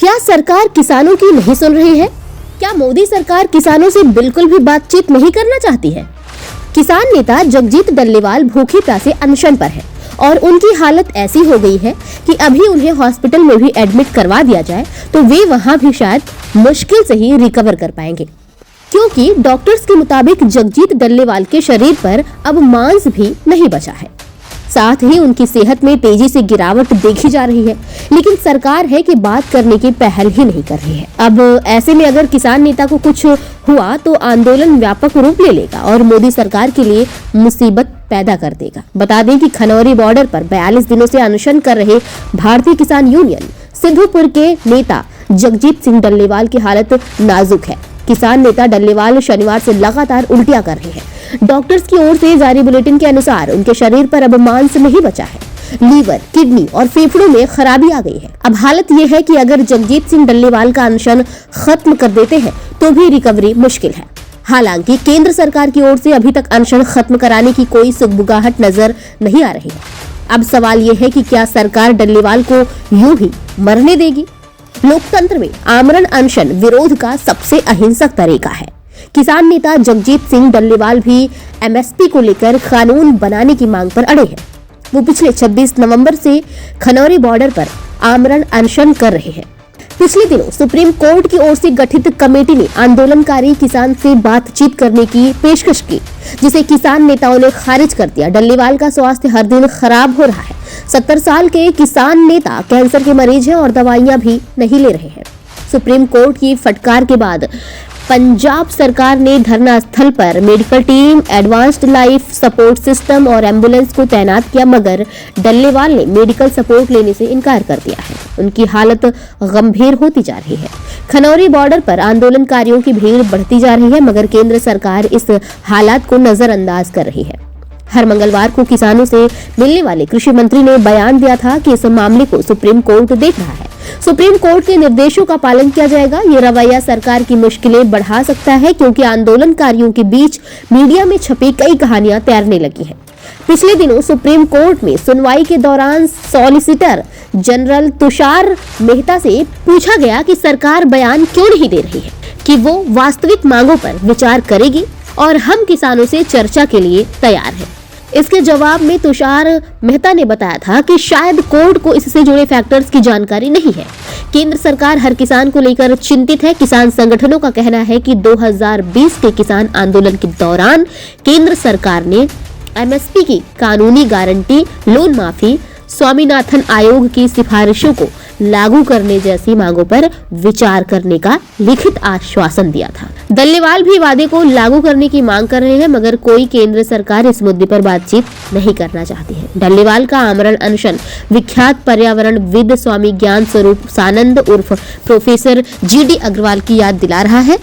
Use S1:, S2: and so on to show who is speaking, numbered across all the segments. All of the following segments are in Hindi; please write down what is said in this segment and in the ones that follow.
S1: क्या सरकार किसानों की नहीं सुन रही है? क्या मोदी सरकार किसानों से बिल्कुल भी बातचीत नहीं करना चाहती है? किसान नेता जगजीत डल्लेवाल भूखे प्यासे अनशन पर है और उनकी हालत ऐसी हो गई है कि अभी उन्हें हॉस्पिटल में भी एडमिट करवा दिया जाए तो वे वहां भी शायद मुश्किल से ही रिकवर कर पाएंगे, क्योंकि डॉक्टर्स के मुताबिक जगजीत डल्लेवाल के शरीर पर अब मांस भी नहीं बचा है। साथ ही उनकी सेहत में तेजी से गिरावट देखी जा रही है, लेकिन सरकार है कि बात करने की पहल ही नहीं कर रही है। अब ऐसे में अगर किसान नेता को कुछ हुआ तो आंदोलन व्यापक रूप ले लेगा और मोदी सरकार के लिए मुसीबत पैदा कर देगा। बता दें कि खनौरी बॉर्डर पर 42 दिनों से अनशन कर रहे भारतीय किसान यूनियन सिद्धूपुर के नेता जगजीत सिंह डल्लेवाल की हालत नाजुक है। किसान नेता डल्लेवाल शनिवार से लगातार उल्टियां कर रहे हैं। डॉक्टर्स की ओर से जारी बुलेटिन के अनुसार उनके शरीर पर अब मांस नहीं बचा है। लीवर, किडनी और फेफड़ों में खराबी आ गई है। अब हालत ये है कि अगर जगजीत सिंह डल्लेवाल का अनशन खत्म कर देते हैं तो भी रिकवरी मुश्किल है। हालांकि केंद्र सरकार की ओर से अभी तक अनशन खत्म कराने की कोई सुगबुगाहट नजर नहीं आ रही है। अब सवाल ये है कि क्या सरकार डल्लेवाल को यूं ही मरने देगी? लोकतंत्र में आमरण अनशन विरोध का सबसे अहिंसक तरीका है। किसान नेता जगजीत सिंह डल्लेवाल भी एमएसपी को लेकर कानून बनाने की मांग पर अड़े हैं। वो पिछले 26 नवंबर से खनौरी बॉर्डर पर आमरण अनशन कर रहे हैं। पिछले दिनों सुप्रीम कोर्ट की ओर से गठित कमेटी ने आंदोलनकारी किसान से बातचीत करने की पेशकश की, जिसे किसान नेताओं ने खारिज कर दिया। डल्लेवाल का स्वास्थ्य हर दिन खराब हो रहा है। 70 साल के किसान नेता कैंसर के मरीज हैं और दवाइयां भी नहीं ले रहे हैं। सुप्रीम कोर्ट की फटकार के बाद पंजाब सरकार ने धरना स्थल पर medical team, advanced life support system और एम्बुलेंस को तैनात किया, मगर डल्लेवाल ने मेडिकल सपोर्ट लेने से इनकार कर दिया है। उनकी हालत गंभीर होती जा रही है। खनौरी बॉर्डर पर आंदोलनकारियों की भीड़ बढ़ती जा रही है, मगर केंद्र सरकार इस हालात को नजरअंदाज कर रही है। हर मंगलवार को किसानों से मिलने वाले कृषि मंत्री ने बयान दिया था कि इस मामले को सुप्रीम कोर्ट देख रहा है। सुप्रीम कोर्ट के निर्देशों का पालन किया जाएगा। ये रवैया सरकार की मुश्किलें बढ़ा सकता है, क्योंकि आंदोलनकारियों के बीच मीडिया में छपी कई कहानियां तैरने लगी हैं। पिछले दिनों सुप्रीम कोर्ट में सुनवाई के दौरान सॉलिसिटर जनरल तुषार मेहता से पूछा गया कि सरकार बयान क्यों नहीं दे रही है, कि वो वास्तविक मांगों पर विचार करेगी और हम किसानों से चर्चा के लिए तैयार हैं। इसके जवाब में तुषार मेहता ने बताया था कि शायद कोर्ट को इससे जुड़े फैक्टर्स की जानकारी नहीं है। केंद्र सरकार हर किसान को लेकर चिंतित है। किसान संगठनों का कहना है कि 2020 के किसान आंदोलन के दौरान केंद्र सरकार ने एमएसपी की कानूनी गारंटी, लोन माफी, स्वामीनाथन आयोग की सिफारिशों को लागू करने जैसी मांगों पर विचार करने का लिखित आश्वासन दिया था। डल्लेवाल भी वादे को लागू करने की मांग कर रहे हैं, मगर कोई केंद्र सरकार इस मुद्दे पर बातचीत नहीं करना चाहती है। डल्लेवाल का आमरण अनशन विख्यात पर्यावरणविद स्वामी ज्ञान स्वरूप सानंद उर्फ प्रोफेसर जीडी अग्रवाल की याद दिला रहा है।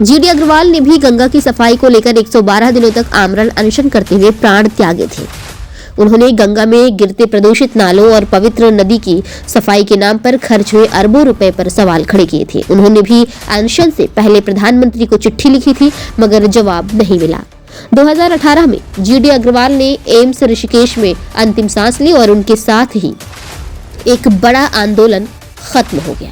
S1: जीडी अग्रवाल ने भी गंगा की सफाई को लेकर 112 दिनों तक आमरण अनशन करते हुए प्राण त्यागे थे। उन्होंने गंगा में गिरते प्रदूषित नालों और पवित्र नदी की सफाई के नाम पर खर्च हुए अरबों रुपए पर सवाल खड़े किए थे। उन्होंने भी अनशन से पहले प्रधानमंत्री को चिट्ठी लिखी थी, मगर जवाब नहीं मिला। 2018 में जीडी अग्रवाल ने एम्स ऋषिकेश में अंतिम सांस ली और उनके साथ ही एक बड़ा आंदोलन खत्म हो गया।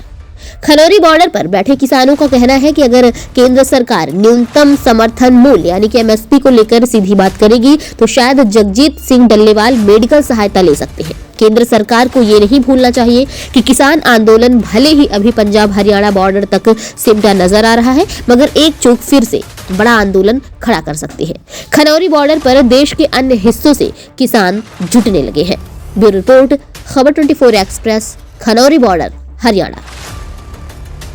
S1: खनौरी बॉर्डर पर बैठे किसानों का कहना है कि अगर केंद्र सरकार न्यूनतम समर्थन मूल्य यानी कि एमएसपी को लेकर सीधी बात करेगी तो शायद जगजीत सिंह डल्लेवाल मेडिकल सहायता ले सकते हैं। केंद्र सरकार को ये नहीं भूलना चाहिए कि किसान आंदोलन भले ही अभी पंजाब हरियाणा बॉर्डर तक सिमटा नजर आ रहा है, मगर एक चूक फिर से बड़ा आंदोलन खड़ा कर सकती है। खनौरी बॉर्डर पर देश के अन्य हिस्सों से किसान जुटने लगे हैं। ब्यूरो रिपोर्ट, खबर 24 एक्सप्रेस, खनौरी बॉर्डर, हरियाणा।